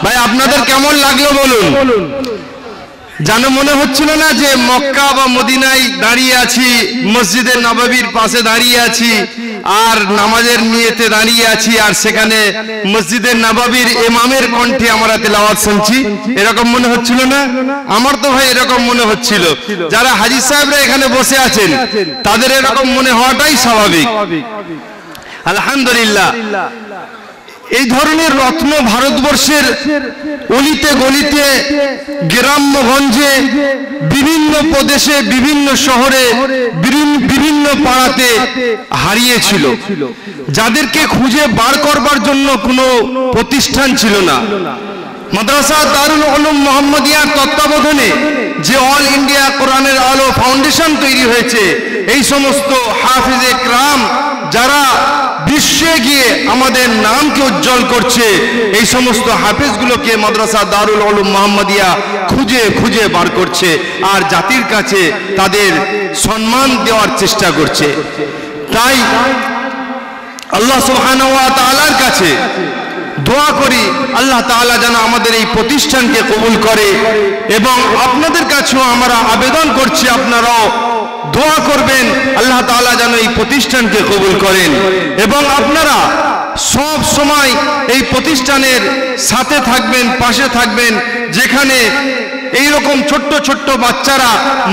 ভাই আপনাদের কেমন লাগলো বলুন? জানো মনে হচ্ছিল না যে মক্কা বা মদিনায় দাঁড়িয়ে আছি, মসজিদে নববীর পাশে দাঁড়িয়ে আছি আর নামাজের নিয়তে দাঁড়িয়ে আছি, আর সেখানে মসজিদের নববীর ইমামের কণ্ঠে আমরা তেলাওয়াত শুনছি? এরকম মনে হচ্ছিল না? আমার তো ভাই এরকম মনে হচ্ছিল। যারা হাজী সাহেবরা এখানে বসে আছেন তাদের এরকম মনে হওয়াটাই স্বাভাবিক। আলহামদুলিল্লাহ, এই ধরনের রত্ন ভারতবর্ষের অলিতে গলিতে, গ্রামগঞ্জে, বিভিন্ন প্রদেশে, বিভিন্ন শহরে, বিভিন্ন পাড়াতে হারিয়েছিল, যাদেরকে খুঁজে বার করবার জন্য কোনো প্রতিষ্ঠান ছিল না। মাদ্রাসা দারুল উলুম মোহাম্মদিয়ার তত্ত্বাবধানে যে অল ইন্ডিয়া কোরআনের আলো ফাউন্ডেশন তৈরি হয়েছে, এই সমস্ত হাফিজে কেরাম যারা বিশ্বে গিয়ে আমাদের নামকে উজ্জ্বল করছে, এই সমস্ত হাফেজগুলোকে মাদ্রাসা দারুল উলুম মোহাম্মদিয়া খুঁজে খুঁজে বার করছে আর জাতির কাছে তাদের সম্মান দেওয়ার চেষ্টা করছে। তাই আল্লাহ সুবহানাহু ওয়া তাআলার কাছে দোয়া করি আল্লাহ তাআলা যেন আমাদের এই প্রতিষ্ঠানকে কবুল করে, এবং আপনাদের কাছেও আমরা আবেদন করছি আপনারাও দোয়া করবেন আল্লাহ তাআলা যেন এই প্রতিষ্ঠানকে কবুল করেন, এবং আপনারা সব সময় এই প্রতিষ্ঠানের সাথে থাকবেন, পাশে থাকবেন, যেখানে এই রকম ছোট্ট ছোট্ট বাচ্চারা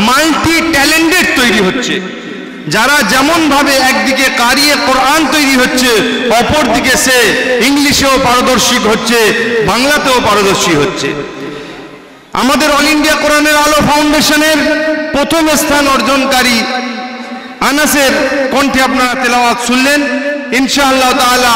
মাল্টি ট্যালেন্টেড তৈরি হচ্ছে, যারা যেমন ভাবে একদিকে কারিয়ে কোরআন তৈরি হচ্ছে, অপর দিকে সে ইংলিশেও পারদর্শী হচ্ছে, বাংলাতেও পারদর্শী হচ্ছে। আমাদের অল ইন্ডিয়া কোরআনের আলো ফাউন্ডেশনের প্রথম স্থান অর্জনকারী আনাসের কণ্ঠে আপনারা তেলাওয়াত শুনলেন। ইনশাআল্লাহ তাআলা